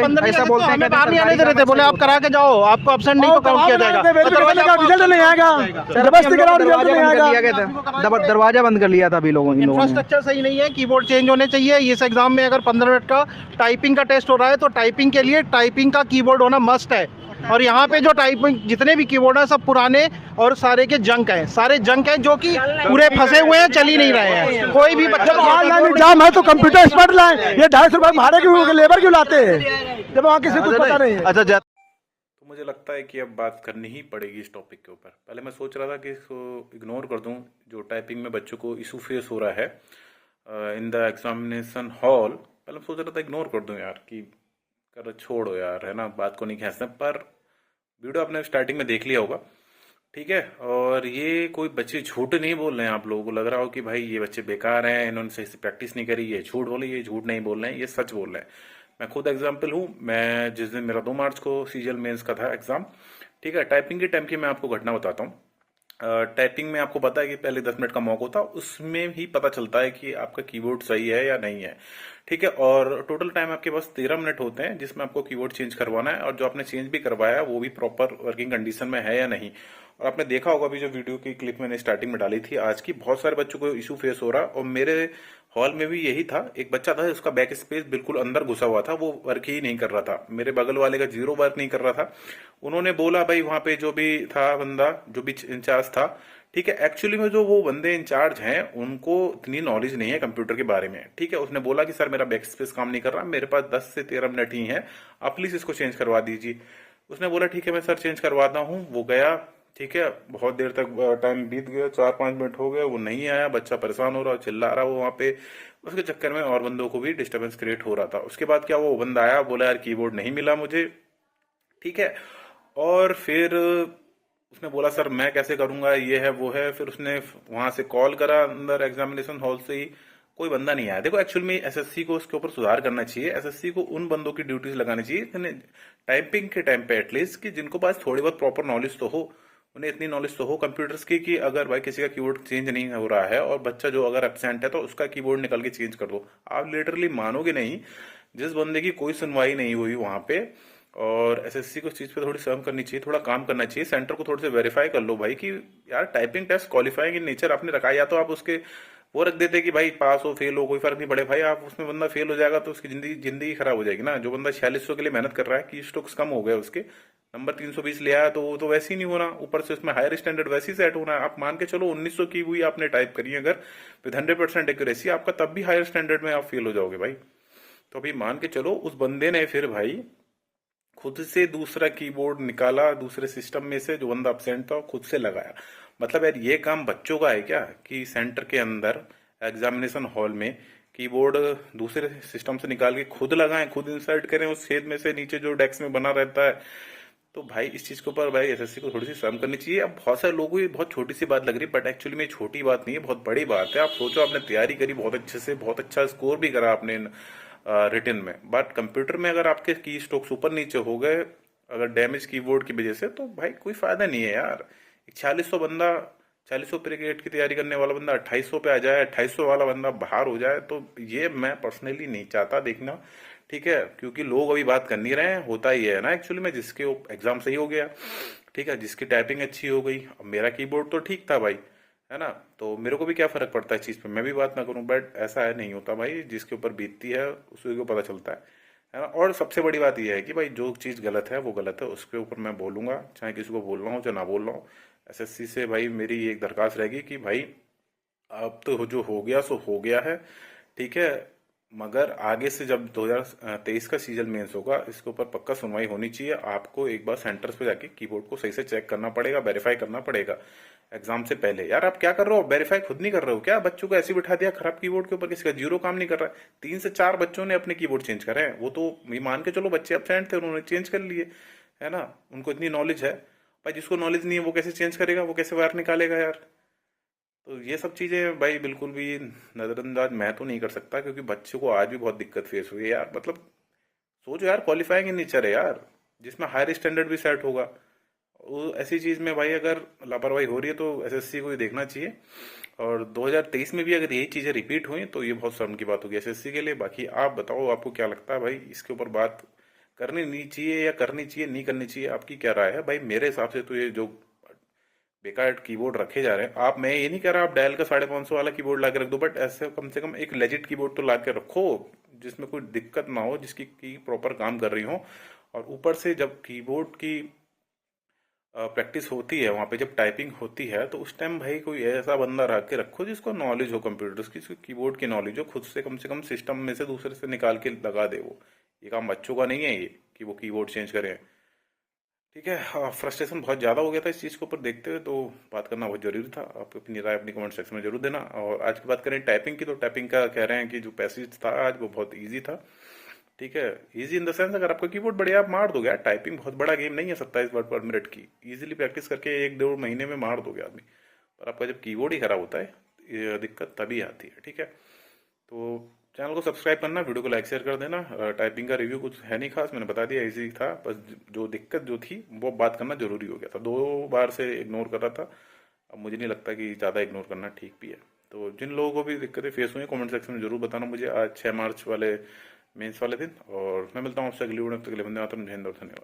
15 ऐसा बोलते हैं, हमें बाहर नहीं आने दे रहे थे, बोले आप करा के जाओ, आपको एब्सेंट नहीं को काउंट किया जाएगा। रिजल्ट नहीं आएगा, जबरदस्ती कराओ, रिजल्ट नहीं आएगा। दरवाजा बंद कर लिया था अभी लोगों ने। इंफ्रास्ट्रक्चर सही नहीं है, कीबोर्ड चेंज होने चाहिए। इस एग्जाम में अगर 15 मिनट का टाइपिंग का टेस्ट हो रहा है तो टाइपिंग के लिए टाइपिंग का कीबोर्ड होना मस्ट है। और यहाँ पे जो टाइपिंग जितने भी कीबोर्ड हैं सब पुराने और सारे के जंक हैं, सारे जंक हैं जो कि पूरे फंसे हुए हैं, चल ही नहीं रहे हैं। कोई भी बच्चा ऑनलाइन एग्जाम है तो कंप्यूटर एक्सपर्ट लाएं, ये 250 रुपए भाड़े क्यों, लेबर क्यों लाते हैं जब वहाँ किसी को कुछ पता नहीं है। अच्छा, तो मुझे लगता है कि अब बात करनी ही पड़ेगी इस टॉपिक के ऊपर। पहले मैं सोच रहा था कि इसको इग्नोर कर दूं, जो टाइपिंग में बच्चों को इशू फेस हो रहा है इन द एग्जामिनेशन हॉल। पहले मैं सोच रहा था इग्नोर कर दूं यार, कि कर छोड़ो यार, है ना, बात को नहीं खींचना। पर वीडियो आपने स्टार्टिंग में देख लिया होगा, ठीक है। और ये कोई बच्चे झूठ नहीं बोल रहे हैं। आप लोगों को लग रहा हो कि भाई ये बच्चे बेकार हैं, इन्होंने सही से प्रैक्टिस नहीं करी, ये झूठ बोले, ये झूठ नहीं बोल रहे हैं, ये सच बोल रहे हैं। मैं खुद एग्जाम्पल हूँ। मैं जिस दिन मेरा 2 मार्च को सीजीएल मेंस का था एग्जाम, ठीक है, टाइपिंग के टाइम की मैं आपको घटना बताता हूँ। टाइपिंग में आपको पता है कि पहले 10 मिनट का मॉक होता है, उसमें ही पता चलता है कि आपका कीबोर्ड सही है या नहीं है, ठीक है। और टोटल टाइम आपके पास 13 मिनट होते हैं जिसमें आपको कीबोर्ड चेंज करवाना है, और जो आपने चेंज भी करवाया है वो भी प्रॉपर वर्किंग कंडीशन में है या नहीं। और आपने देखा होगा अभी जो वीडियो की क्लिप मैंने स्टार्टिंग में डाली थी आज की, बहुत सारे बच्चों को इशू फेस हो रहा, और मेरे हॉल में भी यही था। एक बच्चा था उसका बैक स्पेस बिल्कुल अंदर घुसा हुआ था, वो वर्क ही नहीं कर रहा था। मेरे बगल वाले का 0 वर्क नहीं कर रहा था। उन्होंने बोला भाई वहां पे जो भी था बंदा, जो भी इंचार्ज था, ठीक है, एक्चुअली में जो वो बंदे इंचार्ज हैं उनको इतनी नॉलेज नहीं है कंप्यूटर के बारे में, ठीक है। उसने बोला कि सर मेरा बैक स्पेस काम नहीं कर रहा, मेरे पास 10 से 13 मिनट ही है, आप प्लीज इसको चेंज करवा दीजिए। उसने बोला ठीक है मैं सर चेंज करवाता हूँ। वो गया, ठीक है, बहुत देर तक टाइम बीत गया, 4-5 मिनट हो गए, वो नहीं आया। बच्चा परेशान हो रहा, चिल्ला रहा वो वहां पे। उसके चक्कर में और बंदों को भी डिस्टर्बेंस क्रिएट हो रहा था। उसके बाद क्या, वो बंदा आया, बोला यार कीबोर्ड नहीं मिला मुझे, ठीक है। और फिर उसने बोला सर मैं कैसे करूंगा, ये है वो है। फिर उसने वहां से कॉल करा अंदर एग्जामिनेशन हॉल से ही, कोई बंदा नहीं आया। देखो एक्चुअल में एसएससी को उसके ऊपर सुधार करना चाहिए। एसएससी को उन बंदों की ड्यूटीज लगानी चाहिए टाइपिंग के टाइम पे एटलीस्ट, कि जिनको पास थोड़ी बहुत प्रॉपर नॉलेज तो हो, उन्हें इतनी नॉलेज तो हो कंप्यूटर्स की कि अगर भाई किसी का कीबोर्ड चेंज नहीं हो रहा है और बच्चा जो अगर एब्सेंट है तो उसका कीबोर्ड निकाल के चेंज कर दो। आप लिटरली मानोगे नहीं, जिस बंदे की कोई सुनवाई नहीं हुई वहां पे। और एसएससी को इस चीज पे थोड़ी सहम करनी चाहिए, थोड़ा काम करना चाहिए। सेंटर को थोड़े से वेरीफाई कर लो भाई कि यार typing test qualifying in nature आपने रखा है, या तो आप उसके वो रख देते कि भाई पास हो फेल हो कोई फर्क नहीं पड़े। भाई आप उसमें बंदा फेल हो जाएगा तो उसकी जिंदगी खराब हो जाएगी ना। जो बंदा 4600 के लिए मेहनत कर रहा है, की स्ट्रोक्स कम हो गए उसके, नंबर 320 ले आया, तो वो तो वैसे ही नहीं होना, ऊपर से उसमें हायर स्टैंडर्ड वैसे ही सेट होना है। आप मान के चलो 1900 की हुई आपने टाइप करी अगर विद 100% एक्यूरेसी, आपका तब भी हायर स्टैंडर्ड में आप फेल हो जाओगे भाई। तो अभी मान के चलो उस बंदे ने फिर भाई खुद से दूसरा कीबोर्ड निकाला दूसरे सिस्टम में से, जो बंदा एब्सेंट था खुद से लगाया। मतलब यार ये काम बच्चों का है क्या, कि सेंटर के अंदर एग्जामिनेशन हॉल में कीबोर्ड दूसरे सिस्टम से निकाल के खुद लगाएं, खुद इंसर्ट करें उस छेद में से नीचे जो डेस्क में बना रहता है। तो भाई इस चीज के ऊपर भाई एसएससी को थोड़ी सी शर्म करनी चाहिए। अब बहुत सारे लोगों को ये बहुत छोटी सी बात लग रही है, बट एक्चुअली में छोटी बात नहीं है, बहुत बड़ी बात है। आप सोचो आपने तैयारी करी बहुत अच्छे से, बहुत अच्छा स्कोर भी करा आपने रिटन में, बट कंप्यूटर में अगर आपके की स्ट्रोक्स ऊपर नीचे हो गए अगर डैमेज कीबोर्ड की वजह से, तो भाई कोई फायदा नहीं है यार। 4600 बंदा 4600 क्रिकेट की तैयारी करने वाला बंदा 2800 पे आ जाए, 2800 वाला बंदा बाहर हो जाए, तो ये मैं पर्सनली नहीं चाहता देखना, ठीक है। क्योंकि लोग अभी बात कर नहीं रहे हैं, होता ही है ना एक्चुअली में, जिसके एग्जाम सही हो गया, ठीक है, जिसकी टाइपिंग अच्छी हो गई। अब मेरा कीबोर्ड तो ठीक था भाई, है ना, तो मेरे को भी क्या फर्क पड़ता है इस चीज पे, मैं भी बात ना करूं, बट ऐसा है नहीं होता भाई। जिसके ऊपर बीतती है उसी को पता चलता है ना। और सबसे बड़ी बात यह है कि भाई जो चीज गलत है वो गलत है, उसके ऊपर मैं बोलूंगा, चाहे किसी को बोल रहा हूँ चाहे ना बोल रहा हूँ। एसएससी से भाई मेरी एक दरखास्त रहेगी कि भाई अब तो जो हो गया सो हो गया है, ठीक है, मगर आगे से जब 2023 का सीजन मेंस होगा इसके ऊपर पक्का सुनवाई होनी चाहिए। आपको एक बार सेंटर्स पे जाके कीबोर्ड को सही से चेक करना पड़ेगा, वेरीफाई करना पड़ेगा एग्जाम से पहले। यार आप क्या कर रहे हो, वेरीफाई खुद नहीं कर रहे हो क्या? बच्चों को ऐसे बिठा दिया खराब कीबोर्ड के ऊपर, किसी का 0 काम नहीं कर रहा है। 3 से 4 बच्चों ने अपने कीबोर्ड चेंज करे हैं, वो तो मान के चलो बच्चे एब्सेंट थे उन्होंने चेंज कर लिए, है ना, उनको इतनी नॉलेज है। भाई जिसको नॉलेज नहीं है वो कैसे चेंज करेगा, वो कैसे वायर निकालेगा यार। तो ये सब चीजें भाई बिल्कुल भी नजरअंदाज मैं तो नहीं कर सकता, क्योंकि बच्चों को आज भी बहुत दिक्कत फेस हुई है यार। मतलब सोचो यार, क्वालिफाइंग इन नेचर है यार, जिसमें हायर स्टैंडर्ड भी सेट होगा। ऐसी चीज में भाई अगर लापरवाही हो रही है तो एसएससी को ये देखना चाहिए। और 2023 में भी अगर यही चीजें रिपीट हुई तो ये बहुत शर्म की बात होगी एसएससी के लिए। बाकी आप बताओ आपको क्या लगता है भाई, इसके ऊपर बात करनी नहीं चाहिए या करनी चाहिए नहीं करनी चाहिए, आपकी क्या राय है भाई? मेरे हिसाब से तो ये जो बेकार कीबोर्ड रखे जा रहे हैं, आप, मैं ये नहीं कह रहा आप डेल का 550 वाला कीबोर्ड ला के रख दो, बट ऐसे कम से कम एक लेजिट कीबोर्ड तो ला के रखो जिसमें कोई दिक्कत ना हो, जिसकी की प्रॉपर काम कर रही हो। और ऊपर से जब कीबोर्ड की प्रैक्टिस होती है, वहां पे जब टाइपिंग होती है, तो उस टाइम भाई कोई ऐसा बंदा रख के रखो जिसको नॉलेज हो कंप्यूटर्स की, कीबोर्ड की नॉलेज हो, खुद से कम सिस्टम में से दूसरे से निकाल के लगा दे। वो ये काम बच्चों का नहीं है ये कि वो कीबोर्ड चेंज करें। ठीक है, फ्रस्ट्रेशन बहुत ज़्यादा हो गया था इस चीज़ के ऊपर देखते हुए, तो बात करना बहुत जरूरी था। आप अपनी राय अपनी कमेंट सेक्शन में जरूर देना। और आज की बात करें टाइपिंग की, तो टाइपिंग का कह रहे हैं कि जो पैसेज था आज वो बहुत ईजी था। ठीक है, इजी इन द सेंस अगर आपका कीबोर्ड बढ़िया आप मार दोगे। टाइपिंग बहुत बड़ा गेम नहीं है 27 वर्ड पर मिनट की, इजीली प्रैक्टिस करके 1-1.5 महीने में मार दोगे आदमी। पर आपका जब कीबोर्ड ही खराब होता है, ये दिक्कत तभी आती है। ठीक है, तो चैनल को सब्सक्राइब करना, वीडियो को लाइक शेयर कर देना। टाइपिंग का रिव्यू कुछ है नहीं खास, मैंने बता दिया, इजी था। बस जो दिक्कत जो थी वो बात करना जरूरी हो गया था, 2 बार से इग्नोर कर रहा था। अब मुझे नहीं लगता कि ज़्यादा इग्नोर करना ठीक भी है। तो जिन लोगों को भी दिक्कतें फेस हुई कमेंट सेक्शन में जरूर बताना मुझे, आज 6 मार्च वाले मेंस वाले दिन। और मैं मिलता हूँ आपसे अगली वीडियो में, तब तक के लिए वंदे मातरम, जय हिंद और धन्यवाद।